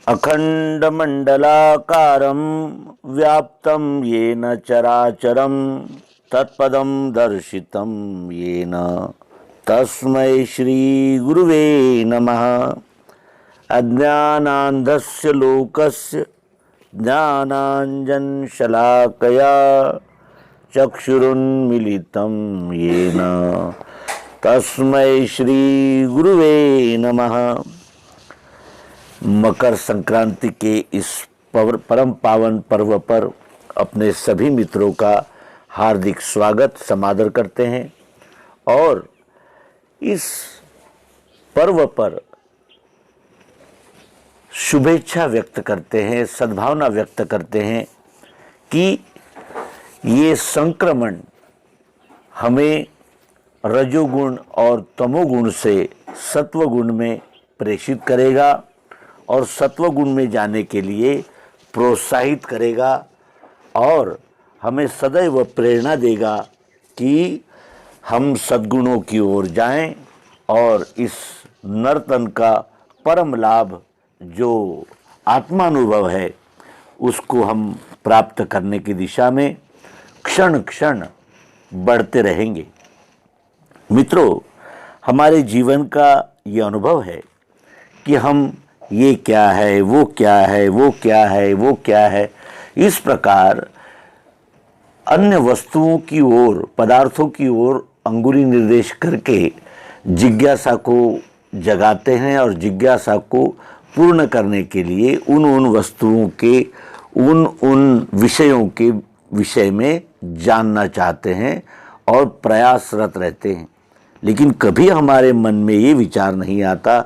अखंडमंडलाकारं व्याप्तं येन चराचरं तत्पदं दर्शितं येन तस्मै श्री गुरुवे नमः। अज्ञानान्धस्य लोकस्य ज्ञानाञ्जनशलाकया चक्षुरुन्मीलितं येन तस्मै श्री गुरुवे नमः। मकर संक्रांति के इस परम पावन पर्व पर अपने सभी मित्रों का हार्दिक स्वागत समादर करते हैं और इस पर्व पर शुभेच्छा व्यक्त करते हैं, सद्भावना व्यक्त करते हैं कि ये संक्रमण हमें रजोगुण और तमोगुण से सत्वगुण में प्रेषित करेगा और सत्वगुण में जाने के लिए प्रोत्साहित करेगा और हमें सदैव प्रेरणा देगा कि हम सद्गुणों की ओर जाएं और इस नर्तन का परम लाभ जो आत्मानुभव है उसको हम प्राप्त करने की दिशा में क्षण क्षण बढ़ते रहेंगे। मित्रों, हमारे जीवन का ये अनुभव है कि हम ये क्या है, वो क्या है, वो क्या है, वो क्या है, इस प्रकार अन्य वस्तुओं की ओर, पदार्थों की ओर अंगुली निर्देश करके जिज्ञासा को जगाते हैं और जिज्ञासा को पूर्ण करने के लिए उन वस्तुओं के उन विषयों के विषय में जानना चाहते हैं और प्रयासरत रहते हैं। लेकिन कभी हमारे मन में ये विचार नहीं आता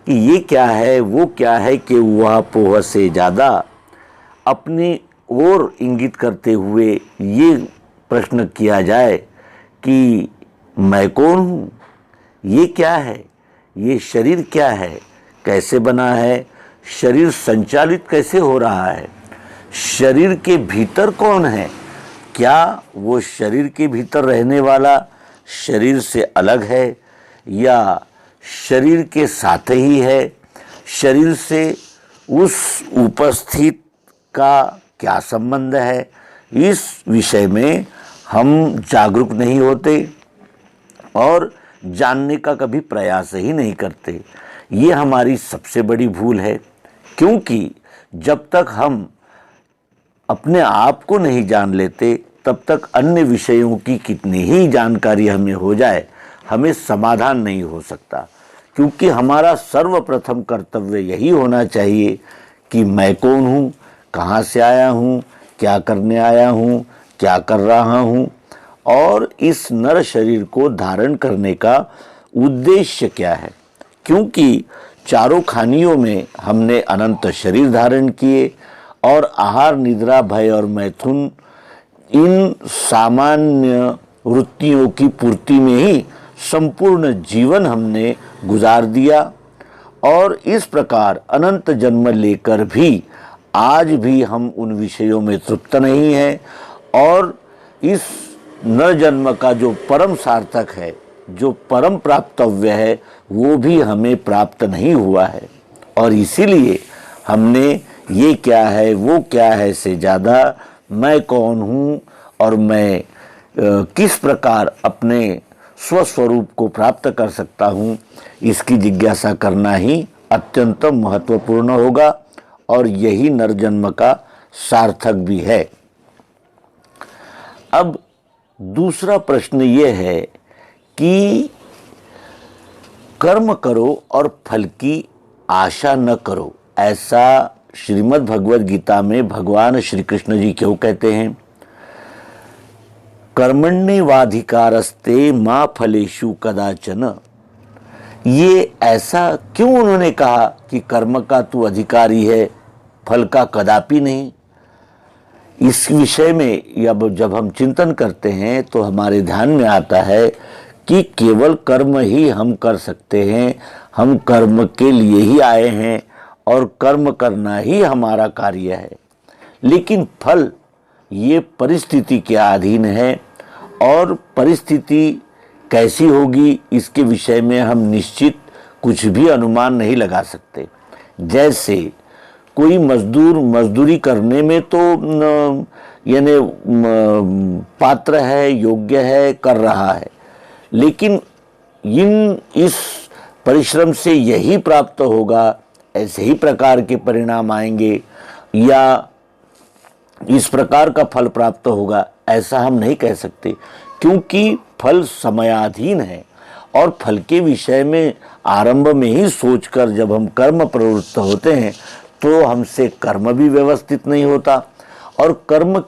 कि ये क्या है, वो क्या है कि वह पोह से ज़्यादा अपनी ओर इंगित करते हुए ये प्रश्न किया जाए कि मैं कौन हूँ, ये क्या है, ये शरीर क्या है, कैसे बना है, शरीर संचालित कैसे हो रहा है, शरीर के भीतर कौन है, क्या वो शरीर के भीतर रहने वाला शरीर से अलग है या शरीर के साथ ही है, शरीर से उस उपस्थित का क्या संबंध है, इस विषय में हम जागरूक नहीं होते और जानने का कभी प्रयास ही नहीं करते। ये हमारी सबसे बड़ी भूल है, क्योंकि जब तक हम अपने आप को नहीं जान लेते तब तक अन्य विषयों की कितनी ही जानकारी हमें हो जाए, हमें समाधान नहीं हो सकता। क्योंकि हमारा सर्वप्रथम कर्तव्य यही होना चाहिए कि मैं कौन हूँ, कहाँ से आया हूँ, क्या करने आया हूँ, क्या कर रहा हूँ और इस नर शरीर को धारण करने का उद्देश्य क्या है। क्योंकि चारों खानियों में हमने अनंत शरीर धारण किए और आहार, निद्रा, भय और मैथुन इन सामान्य वृत्तियों की पूर्ति में ही संपूर्ण जीवन हमने गुजार दिया और इस प्रकार अनंत जन्म लेकर भी आज भी हम उन विषयों में तृप्त नहीं हैं और इस नर जन्म का जो परम सार्थक है, जो परम प्राप्तव्य है, वो भी हमें प्राप्त नहीं हुआ है। और इसीलिए हमने ये क्या है, वो क्या है से ज़्यादा मैं कौन हूँ और मैं किस प्रकार अपने स्वस्वरूप को प्राप्त कर सकता हूँ, इसकी जिज्ञासा करना ही अत्यंत महत्वपूर्ण होगा और यही नरजन्म का सार्थक भी है। अब दूसरा प्रश्न ये है कि कर्म करो और फल की आशा न करो, ऐसा श्रीमद् भगवद गीता में भगवान श्री कृष्ण जी क्यों कहते हैं। कर्मण्येवाधिकारस्ते मा फलेषु कदाचन, ये ऐसा क्यों उन्होंने कहा कि कर्म का तू अधिकारी है, फल का कदापि नहीं। इस विषय में जब हम चिंतन करते हैं तो हमारे ध्यान में आता है कि केवल कर्म ही हम कर सकते हैं, हम कर्म के लिए ही आए हैं और कर्म करना ही हमारा कार्य है। लेकिन फल ये परिस्थिति के अधीन है और परिस्थिति कैसी होगी इसके विषय में हम निश्चित कुछ भी अनुमान नहीं लगा सकते। जैसे कोई मजदूर मजदूरी करने में तो यानी पात्र है, योग्य है, कर रहा है, लेकिन इस परिश्रम से यही प्राप्त होगा, ऐसे ही प्रकार के परिणाम आएंगे या इस प्रकार का फल प्राप्त होगा, ऐसा हम नहीं कह सकते, क्योंकि फल समयाधीन है। और फल के विषय में आरंभ में ही सोचकर जब हम कर्म प्रवृत्त होते हैं तो हमसे कर्म भी व्यवस्थित नहीं होता, और कर्म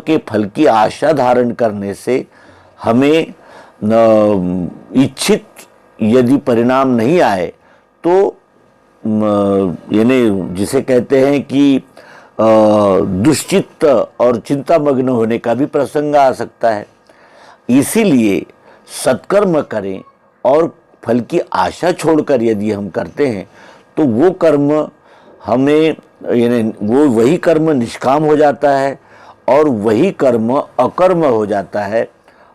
के फल की आशा धारण करने से हमें इच्छित यदि परिणाम नहीं आए तो यानी जिसे कहते हैं कि दुश्चित्त और चिंतामग्न होने का भी प्रसंग आ सकता है। इसीलिए सत्कर्म करें और फल की आशा छोड़कर यदि हम करते हैं तो वो कर्म हमें यानी वो वही कर्म निष्काम हो जाता है और वही कर्म अकर्म हो जाता है।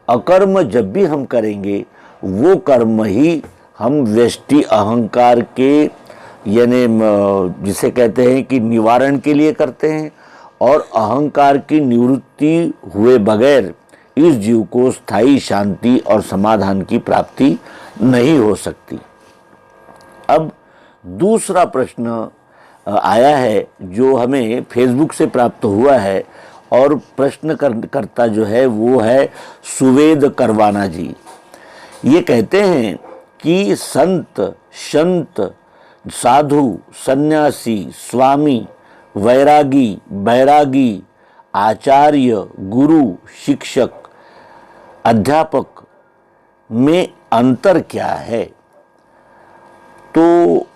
अकर्म जब भी हम करेंगे वो कर्म ही हम व्यष्टि अहंकार के यानी जिसे कहते हैं कि निवारण के लिए करते हैं, और अहंकार की निवृत्ति हुए बगैर इस जीव को स्थायी शांति और समाधान की प्राप्ति नहीं हो सकती। अब दूसरा प्रश्न आया है जो हमें फेसबुक से प्राप्त हुआ है, और प्रश्न करता जो है वो है सुवेद करवाना जी। ये कहते हैं कि संत, संत, साधु, सन्यासी, स्वामी, वैरागी, बैरागी, आचार्य, गुरु, शिक्षक, अध्यापक में अंतर क्या है? तो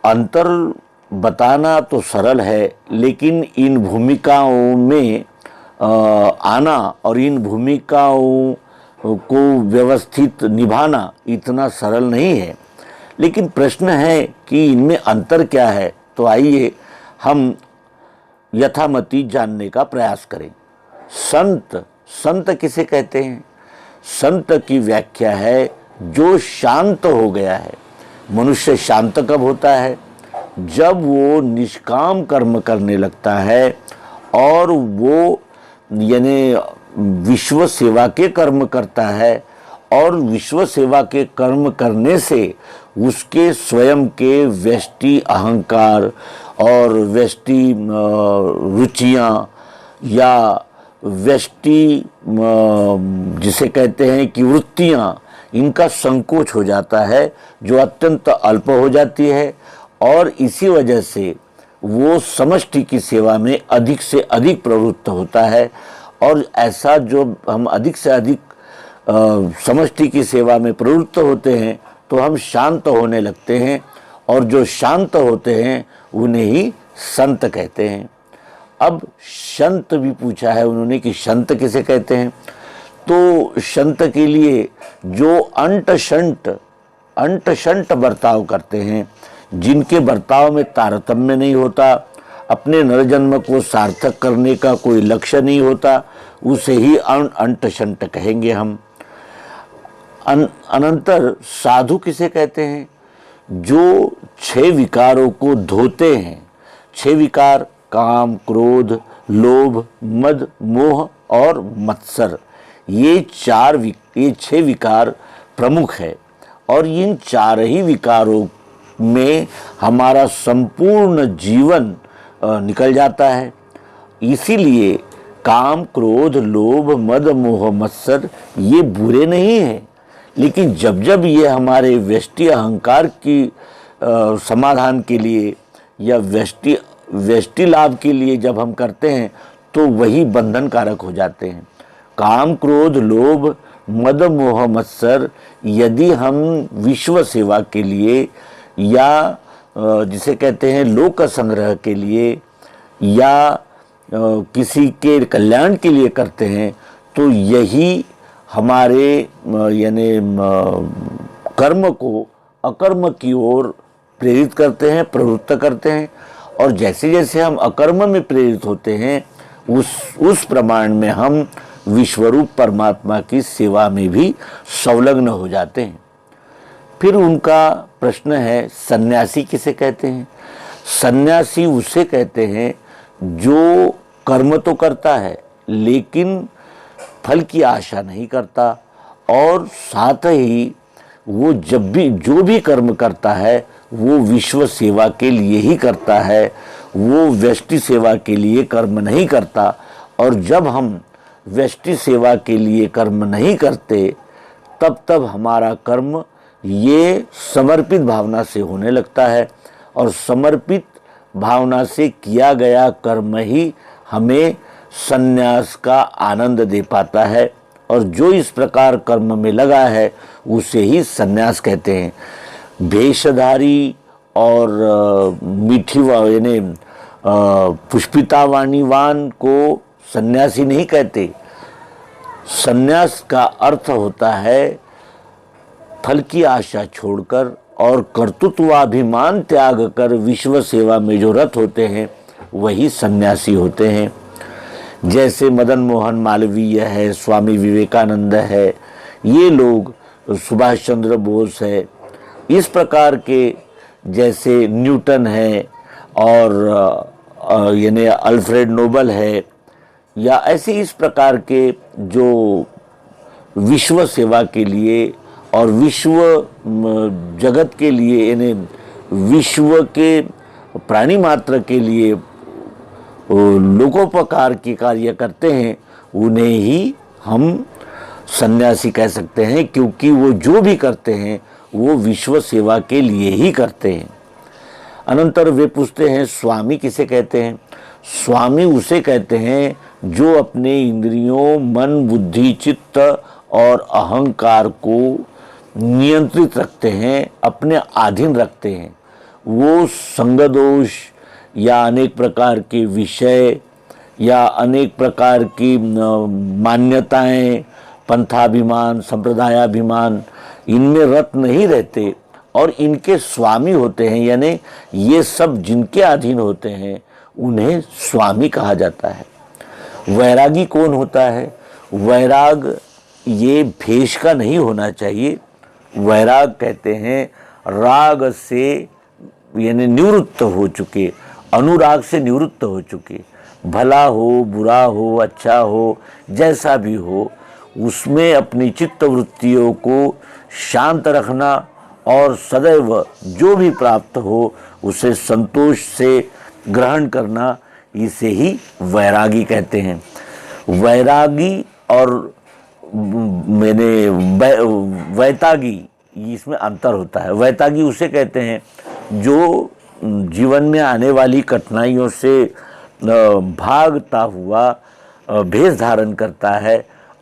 अंतर बताना तो सरल है, लेकिन इन भूमिकाओं में आना और इन भूमिकाओं को व्यवस्थित निभाना इतना सरल नहीं है। लेकिन प्रश्न है कि इनमें अंतर क्या है, तो आइए हम यथामति जानने का प्रयास करें। संत किसे कहते हैं? संत की व्याख्या है जो शांत हो गया है। मनुष्य शांत कब होता है? जब वो निष्काम कर्म करने लगता है और वो यानी विश्व सेवा के कर्म करता है, और विश्व सेवा के कर्म करने से उसके स्वयं के व्यष्टि अहंकार और व्यष्टि रुचियाँ या व्यष्टि जिसे कहते हैं कि वृत्तियाँ, इनका संकोच हो जाता है जो अत्यंत अल्प हो जाती है, और इसी वजह से वो समष्टि की सेवा में अधिक से अधिक प्रवृत्त होता है। और ऐसा जो हम अधिक से अधिक समष्टि की सेवा में प्रवृत्त होते हैं तो हम शांत होने लगते हैं, और जो शांत होते हैं उन्हें ही संत कहते हैं। अब संत भी पूछा है उन्होंने कि संत किसे कहते हैं? तो संत के लिए जो अंट शंट बर्ताव करते हैं, जिनके बर्ताव में तारतम्य नहीं होता, अपने नरजन्म को सार्थक करने का कोई लक्ष्य नहीं होता, उसे ही अंट शंट कहेंगे हम। अनंतर साधु किसे कहते हैं? जो 6 विकारों को धोते हैं। 6 विकार काम, क्रोध, लोभ, मद, मोह और मत्सर, ये 6 विकार प्रमुख है, और इन 4 ही विकारों में हमारा संपूर्ण जीवन निकल जाता है। इसीलिए काम, क्रोध, लोभ, मद, मोह, मत्सर ये बुरे नहीं हैं, लेकिन जब जब ये हमारे व्यष्टि अहंकार की समाधान के लिए या व्यष्टि लाभ के लिए जब हम करते हैं तो वही बंधन कारक हो जाते हैं। काम, क्रोध, लोभ, मद, मोह, मत्सर यदि हम विश्व सेवा के लिए या जिसे कहते हैं लोक संग्रह के लिए या किसी के कल्याण के लिए करते हैं, तो यही हमारे यानी कर्म को अकर्म की ओर प्रेरित करते हैं, प्रवृत्त करते हैं। और जैसे जैसे हम अकर्म में प्रेरित होते हैं उस प्रमाण में हम विश्वरूप परमात्मा की सेवा में भी संलग्न हो जाते हैं। फिर उनका प्रश्न है सन्यासी किसे कहते हैं? सन्यासी उसे कहते हैं जो कर्म तो करता है लेकिन फल की आशा नहीं करता, और साथ ही वो जब भी जो भी कर्म करता है वो विश्व सेवा के लिए ही करता है, वो व्यष्टि सेवा के लिए कर्म नहीं करता। और जब हम व्यष्टि सेवा के लिए कर्म नहीं करते तब हमारा कर्म ये समर्पित भावना से होने लगता है, और समर्पित भावना से किया गया कर्म ही हमें संन्यास का आनंद दे पाता है। और जो इस प्रकार कर्म में लगा है उसे ही संन्यास कहते हैं। भेषधारी और मीठी यानी पुष्पिता वाणीवान को सन्यासी नहीं कहते। संन्यास का अर्थ होता है फल की आशा छोड़कर और कर्तृत्वाभिमान त्याग कर विश्व सेवा में जो रत होते हैं वही सन्यासी होते हैं। जैसे मदन मोहन मालवीय है, स्वामी विवेकानंद है, ये लोग, सुभाष चंद्र बोस है, इस प्रकार के, जैसे न्यूटन है और यानी अल्फ्रेड नोबल है, या ऐसे इस प्रकार के जो विश्व सेवा के लिए और विश्व जगत के लिए यानी विश्व के प्राणी मात्र के लिए लोकोपकार के कार्य करते हैं, उन्हें ही हम सन्यासी कह सकते हैं, क्योंकि वो जो भी करते हैं वो विश्व सेवा के लिए ही करते हैं। अनंतर वे पूछते हैं स्वामी किसे कहते हैं। स्वामी उसे कहते हैं जो अपने इंद्रियों, मन, बुद्धि, चित्त और अहंकार को नियंत्रित रखते हैं, अपने अधीन रखते हैं। वो संग दोष या अनेक प्रकार के विषय या अनेक प्रकार की मान्यताएं, पंथाभिमान, संप्रदायाभिमान, इनमें रत नहीं रहते और इनके स्वामी होते हैं, यानी ये सब जिनके अधीन होते हैं उन्हें स्वामी कहा जाता है। वैरागी कौन होता है? वैराग ये भेष का नहीं होना चाहिए। वैराग कहते हैं राग से यानी निवृत्त हो चुके, अनुराग से निवृत्त हो चुके, भला हो, बुरा हो, अच्छा हो, जैसा भी हो, उसमें अपनी चित्त वृत्तियों को शांत रखना और सदैव जो भी प्राप्त हो उसे संतोष से ग्रहण करना, इसे ही वैरागी कहते हैं। वैरागी और मैंने वैतागी, इसमें अंतर होता है। वैतागी उसे कहते हैं जो जीवन में आने वाली कठिनाइयों से भागता हुआ भेष धारण करता है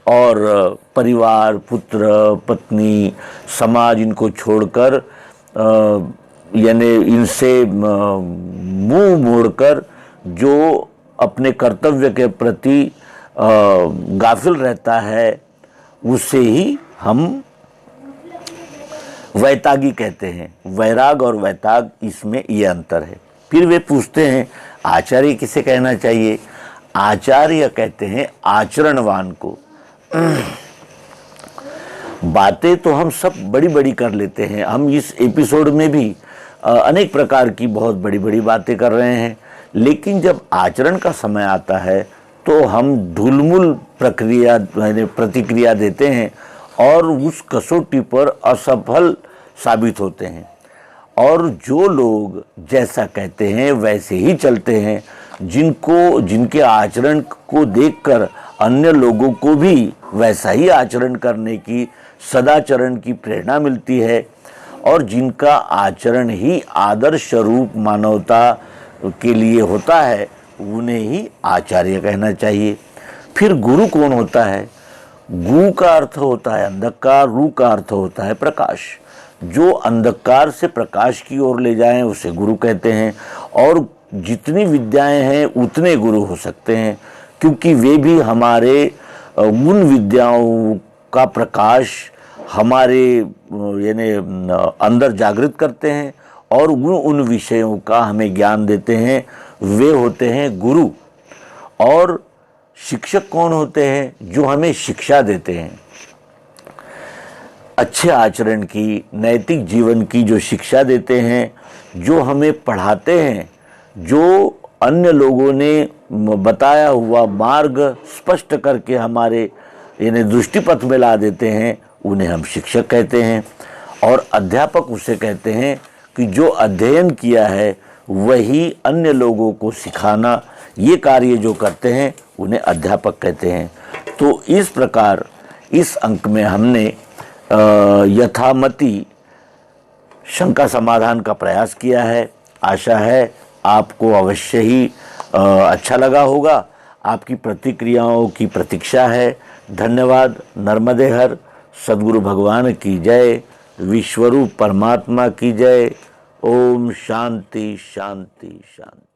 और परिवार, पुत्र, पत्नी, समाज, इनको छोड़कर यानी इनसे मुंह मोड़कर जो अपने कर्तव्य के प्रति गाफिल रहता है, उसे ही हम वैतागी कहते हैं। वैराग और वैताग, इसमें ये अंतर है। फिर वे पूछते हैं आचार्य किसे कहना चाहिए। आचार्य कहते हैं आचरणवान को। बातें तो हम सब बड़ी बड़ी कर लेते हैं। हम इस एपिसोड में भी अनेक प्रकार की बहुत बड़ी बड़ी बातें कर रहे हैं, लेकिन जब आचरण का समय आता है तो हम ढुलमुल प्रतिक्रिया देते हैं और उस कसौटी पर असफल साबित होते हैं। और जो लोग जैसा कहते हैं वैसे ही चलते हैं, जिनके आचरण को देखकर अन्य लोगों को भी वैसा ही आचरण करने की, सदाचरण की प्रेरणा मिलती है, और जिनका आचरण ही आदर्श रूप मानवता के लिए होता है, उन्हें ही आचार्य कहना चाहिए। फिर गुरु कौन होता है? गु का अर्थ होता है अंधकार, रू का अर्थ होता है प्रकाश। जो अंधकार से प्रकाश की ओर ले जाएं उसे गुरु कहते हैं। और जितनी विद्याएं हैं उतने गुरु हो सकते हैं, क्योंकि वे भी हमारे उन विद्याओं का प्रकाश हमारे यानी अंदर जागृत करते हैं और उन विषयों का हमें ज्ञान देते हैं। वे होते हैं गुरु। और शिक्षक कौन होते हैं? जो हमें शिक्षा देते हैं, अच्छे आचरण की, नैतिक जीवन की जो शिक्षा देते हैं, जो हमें पढ़ाते हैं, जो अन्य लोगों ने बताया हुआ मार्ग स्पष्ट करके हमारे यानी दृष्टिपथ में ला देते हैं, उन्हें हम शिक्षक कहते हैं। और अध्यापक उसे कहते हैं कि जो अध्ययन किया है वही अन्य लोगों को सिखाना, ये कार्य जो करते हैं उन्हें अध्यापक कहते हैं। तो इस प्रकार इस अंक में हमने यथामति शंका समाधान का प्रयास किया है। आशा है आपको अवश्य ही अच्छा लगा होगा। आपकी प्रतिक्रियाओं की प्रतीक्षा है। धन्यवाद। नर्मदे हर। सद्गुरु भगवान की जय। विश्वरूप परमात्मा की जय। ओम शांति शांति शांति।